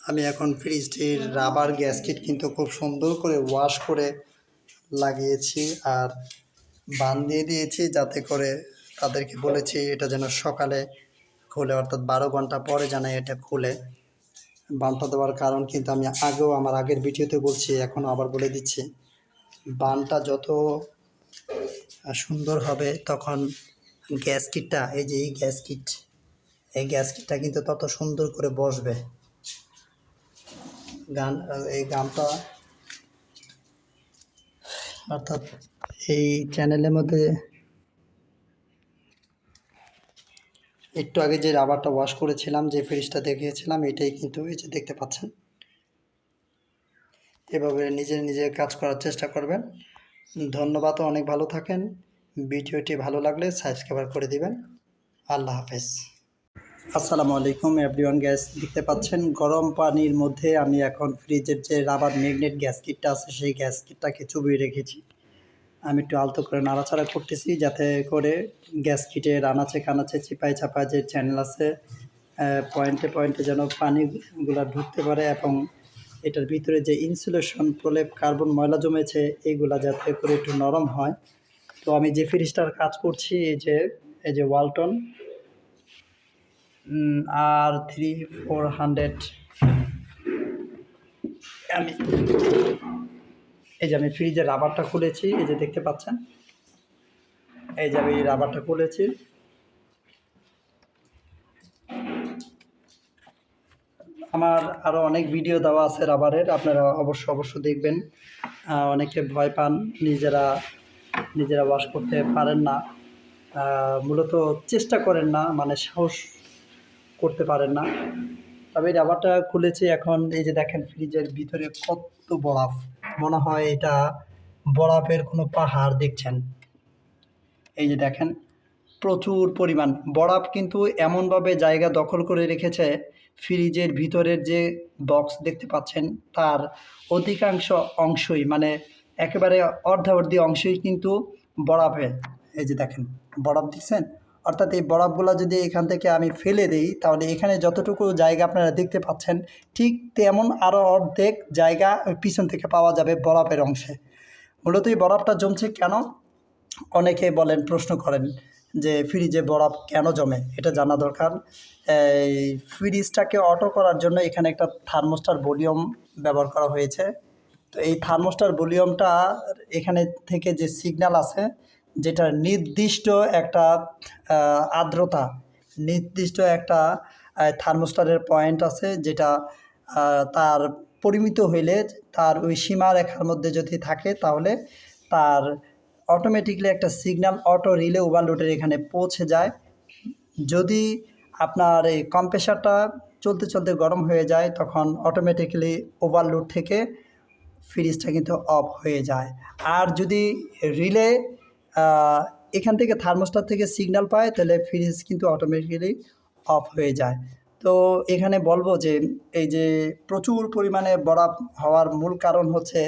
আমি এখন ফ্রিজটির rubber gasket কিন্তু খুব সুন্দর করে ওয়াশ করে লাগিয়েছি আর বান দিয়ে দিয়েছি, যাতে করে তাদেরকে বলেছি এটা যেন সকালে খুলে, অর্থাৎ 12 ঘন্টা পরে যেন এটা খুলে। বানটা দেওয়ার কারণ কিন্তু আমি আগেও আমার আগের ভিডিওতে বলছি, এখনও আবার বলে দিচ্ছি। বানটা যত সুন্দর হবে তখন গ্যাসকিটটা, এই যে এই গ্যাসকিটটা কিন্তু তত সুন্দর করে বসবে। এই গানটা অর্থাৎ এই চ্যানেলের মধ্যে একটু আগে যে রাবারটা ওয়াশ করেছিলাম, যে ফ্রিজটা দেখিয়েছিলাম, এটাই কিন্তু এই যে দেখতে পাচ্ছেন। এভাবে নিজে কাজ করার চেষ্টা করবেন। ধন্যবাদ, অনেক ভালো থাকেন। ভিডিওটি ভালো লাগলে সাবস্ক্রাইব করে দিবেন। আল্লাহ হাফেজ। আসসালামু আলাইকুম এভরিওয়ান। গ্যাস দেখতে পাচ্ছেন, গরম পানির মধ্যে আমি এখন ফ্রিজের যে রাবার ম্যাগনেট গ্যাস কিটটা আছে সেই গ্যাস কিটটাকে চুবিয়ে রেখেছি। আমি একটু আলতো করে নাড়াচাড়া করতেছি, যাতে করে গ্যাস কিটের আনাচে কানাচে চিপায় চাপা যে চ্যানেল আছে পয়েন্টে পয়েন্টে যেন পানিগুলো ঢুকতে পারে, এবং এটার ভিতরে যে ইনসুলেশন প্রলেপ কার্বন ময়লা জমেছে এইগুলা যাতে করে একটু নরম হয়। তো আমি যে ফ্রিজটার কাজ করছি, এই যে ওয়ালটন R3400, আমি আমি ফ্রিজের রাবারটা খুলেছি, এই যে দেখতে পাচ্ছেন। এই যে আমি রাবারটা খুলেছি। আমার আরও অনেক ভিডিও দেওয়া আছে রাবারের, আপনারা অবশ্য দেখবেন। অনেকে ভয় পান, নিজেরা ওয়াশ করতে পারেন না, মূলত চেষ্টা করেন না, মানে সাহস করতে পারেন না। তবে রাবারটা খুলেছি এখন। এই যে দেখেন ফ্রিজের ভিতরে কত বরফ, মনে হয় এটা বরফের কোনো পাহাড় দেখছেন। এই যে দেখেন প্রচুর পরিমাণ বরফ কিন্তু এমনভাবে জায়গা দখল করে রেখেছে। ফ্রিজের ভিতরের যে বক্স দেখতে পাচ্ছেন তার অধিকাংশ অংশই, মানে একেবারে অর্ধাবর্ধি অংশই কিন্তু বরফে। এই যে দেখেন বরফ দিচ্ছেন, অর্থাৎ এই বরফগুলো যদি এখান থেকে আমি ফেলে দিই, তাহলে এখানে যতটুকু জায়গা আপনারা দেখতে পাচ্ছেন ঠিক তেমন আরও অর্ধেক জায়গা পিছন থেকে পাওয়া যাবে বরফের অংশে। মূলত এই বরফটা জমছে কেন, অনেকে বলেন, প্রশ্ন করেন যে ফ্রিজে বরফ কেন জমে, এটা জানা দরকার। এই ফ্রিজটাকে অটো করার জন্য এখানে একটা থার্মোস্টার ভলিউম ব্যবহার করা হয়েছে। তো এই থার্মোস্টার ভলিউমটা এখানে থেকে যে সিগন্যাল আছে, যেটা নির্দিষ্ট একটা আর্দ্রতা, নির্দিষ্ট একটা থার্মোস্টারের পয়েন্ট আছে, যেটা তার পরিমিত হইলে, তার ওই সীমারেখার মধ্যে যদি থাকে, তাহলে তার অটোমেটিকলি একটা সিগন্যাল অটো রিলে ওভারলোডের এখানে পৌঁছে যায়। যদি আপনার এই কম্প্রেসারটা চলতে চলতে গরম হয়ে যায়, তখন অটোমেটিক্যালি ওভারলোড থেকে ফ্রিজটা কিন্তু অফ হয়ে যায়। আর যদি রিলে এখান থেকে থার্মোস্টার থেকে সিগন্যাল পায়, তাহলে ফ্রিজ কিন্তু অটোমেটিক্যালি অফ হয়ে যায়। তো এখানে বলবো যে এই যে প্রচুর পরিমাণে বরফ হওয়ার মূল কারণ হচ্ছে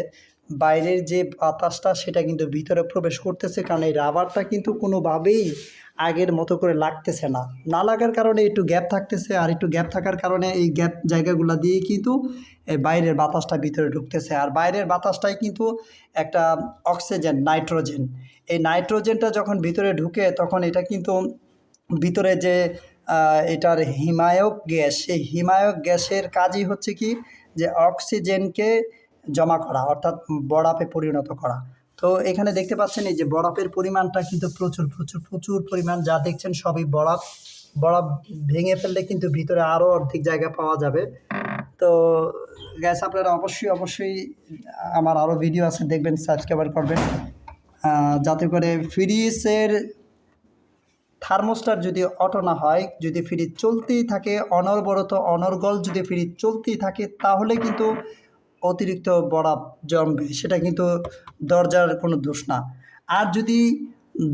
বাইরের যে বাতাসটা সেটা কিন্তু ভিতরে প্রবেশ করতেছে, কারণ এই রাবারটা কিন্তু কোনোভাবেই আগের মতো করে লাগতেছে না। না লাগার কারণে একটু গ্যাপ থাকতেছে, আর একটু গ্যাপ থাকার কারণে এই গ্যাপ জায়গাগুলো দিয়ে কিন্তু বাইরের বাতাসটা ভিতরে ঢুকতেছে। আর বাইরের বাতাসটাই কিন্তু একটা অক্সিজেন, নাইট্রোজেন। এই নাইট্রোজেনটা যখন ভিতরে ঢুকে, তখন এটা কিন্তু ভিতরে যে এটার হিমায়ক গ্যাস, সেই হিমায়ক গ্যাসের কাজই হচ্ছে কি, যে অক্সিজেনকে জমা করা, অর্থাৎ বরফে পরিণত করা। তো এখানে দেখতে পাচ্ছেন এই যে বরফের পরিমাণটা কিন্তু প্রচুর পরিমাণ, যা দেখছেন সবই বরফ। বরফ ভেঙে ফেললে কিন্তু ভিতরে আরও অর্ধেক জায়গা পাওয়া যাবে। তো গ্যাস আপনারা অবশ্যই আমার আরও ভিডিও আছে, দেখবেন, সাবস্ক্রাইব করবেন, যাতে করে ফ্রিজের থার্মোস্টার যদি অটো না হয়, যদি ফ্রিজ চলতেই থাকে অনবরত অনর্গল, যদি ফ্রিজ চলতেই থাকে, তাহলে কিন্তু অতিরিক্ত বরফ জমবে। সেটা কিন্তু দরজার কোনো দোষ না। আর যদি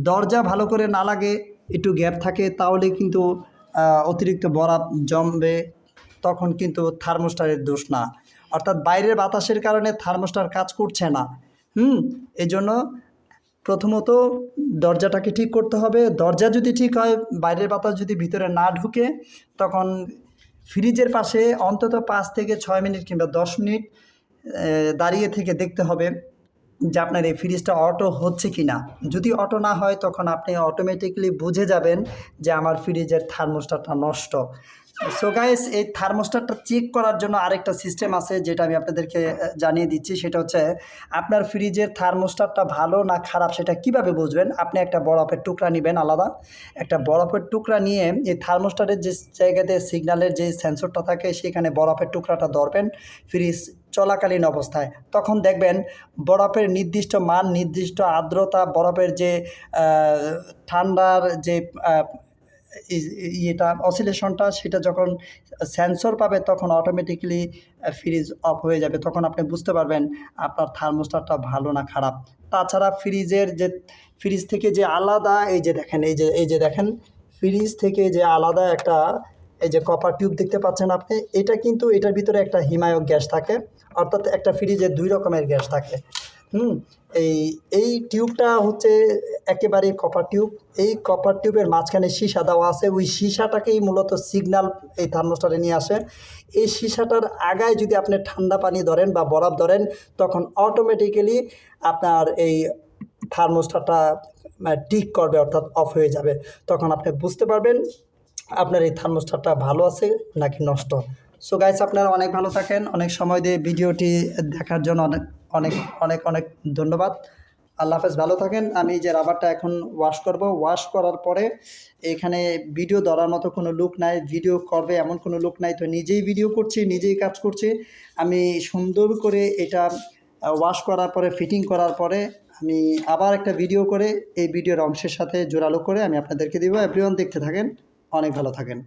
দরজা ভালো করে না লাগে, একটু গ্যাপ থাকে, তাহলে কিন্তু অতিরিক্ত বরফ জমবে। তখন কিন্তু থার্মোস্টারের দোষ না, অর্থাৎ বাইরের বাতাসের কারণে থার্মোস্টার কাজ করছে না। এই জন্য প্রথমত দরজাটাকে ঠিক করতে হবে। দরজা যদি ঠিক হয়, বাইরের বাতাস যদি ভিতরে না ঢুকে, তখন ফ্রিজের পাশে অন্তত 5 থেকে 6 মিনিট কিংবা 10 মিনিট দাঁড়িয়ে থেকে দেখতে হবে যে আপনার এই ফ্রিজটা অটো হচ্ছে কি না। যদি অটো না হয় তখন আপনি অটোমেটিকলি বুঝে যাবেন যে আমার ফ্রিজের থার্মোস্ট্যাটটা নষ্ট। সো গাইস, এই থার্মোস্ট্যাটটা চেক করার জন্য আরেকটা সিস্টেম আছে যেটা আমি আপনাদেরকে জানিয়ে দিচ্ছি। সেটা হচ্ছে আপনার ফ্রিজের থার্মোস্ট্যাটটা ভালো না খারাপ সেটা কিভাবে বুঝবেন। আপনি একটা বরফের টুকরা নেবেন, আলাদা একটা বরফের টুকরা নিয়ে এই থার্মোস্ট্যাটের যে জায়গাতে সিগন্যালের যে সেন্সরটা থাকে সেখানে বরফের টুকরাটা ধরবেন ফ্রিজ চলাকালীন অবস্থায়। তখন দেখবেন বরফের নির্দিষ্ট মান, নির্দিষ্ট আর্দ্রতা, বরফের যে ঠান্ডার যে ইয়েটা অসিলেশনটা সেটা যখন সেন্সর পাবে তখন অটোমেটিক্যালি ফ্রিজ অফ হয়ে যাবে। তখন আপনি বুঝতে পারবেন আপনার থার্মোস্ট্যাটটা ভালো না খারাপ। তাছাড়া ফ্রিজ থেকে যে আলাদা এই যে দেখেন ফ্রিজ থেকে যে আলাদা একটা এই যে কপার টিউব দেখতে পাচ্ছেন আপনি, এটা কিন্তু এটার ভিতরে একটা হিমায়ক গ্যাস থাকে, অর্থাৎ একটা ফ্রিজে 2 রকমের গ্যাস থাকে। এই এই টিউবটা হচ্ছে একেবারে কপার টিউব। এই কপার টিউবের মাঝখানে সীসা দেওয়া আছে, ওই সীসাটাকেই মূলত সিগন্যাল এই থার্মোস্ট্যাটে নিয়ে আসে। এই সীসাটার আগায় যদি আপনি ঠান্ডা পানি ধরেন বা বরফ ধরেন তখন অটোমেটিক্যালি আপনার এই থার্মোস্ট্যাটটা টিক করবে, অর্থাৎ অফ হয়ে যাবে। তখন আপনি বুঝতে পারবেন আপনার এই থার্মোস্ট্যাটটা ভালো আছে নাকি নষ্ট। সো গাইস, আপনারা অনেক ভালো থাকেন। অনেক সময় দিয়ে ভিডিওটি দেখার জন্য অনেক অনেক অনেক অনেক ধন্যবাদ। আল্লাহ হাফেজ, ভালো থাকেন। আমি যে রাবারটা এখন ওয়াশ করব, ওয়াশ করার পরে এখানে ভিডিও ধরার মতো কোনো লোক নাই, ভিডিও করবে এমন কোনো লোক নাই, তো নিজেই ভিডিও করছি, নিজেই কাজ করছি। আমি সুন্দর করে এটা ওয়াশ করার পরে, ফিটিং করার পরে আমি আবার একটা ভিডিও করে এই ভিডিওর অংশের সাথে জোরালো করে আমি আপনাদেরকে দিব। এভরিওয়ান দেখতে থাকেন, অনেক ভালো থাকেন।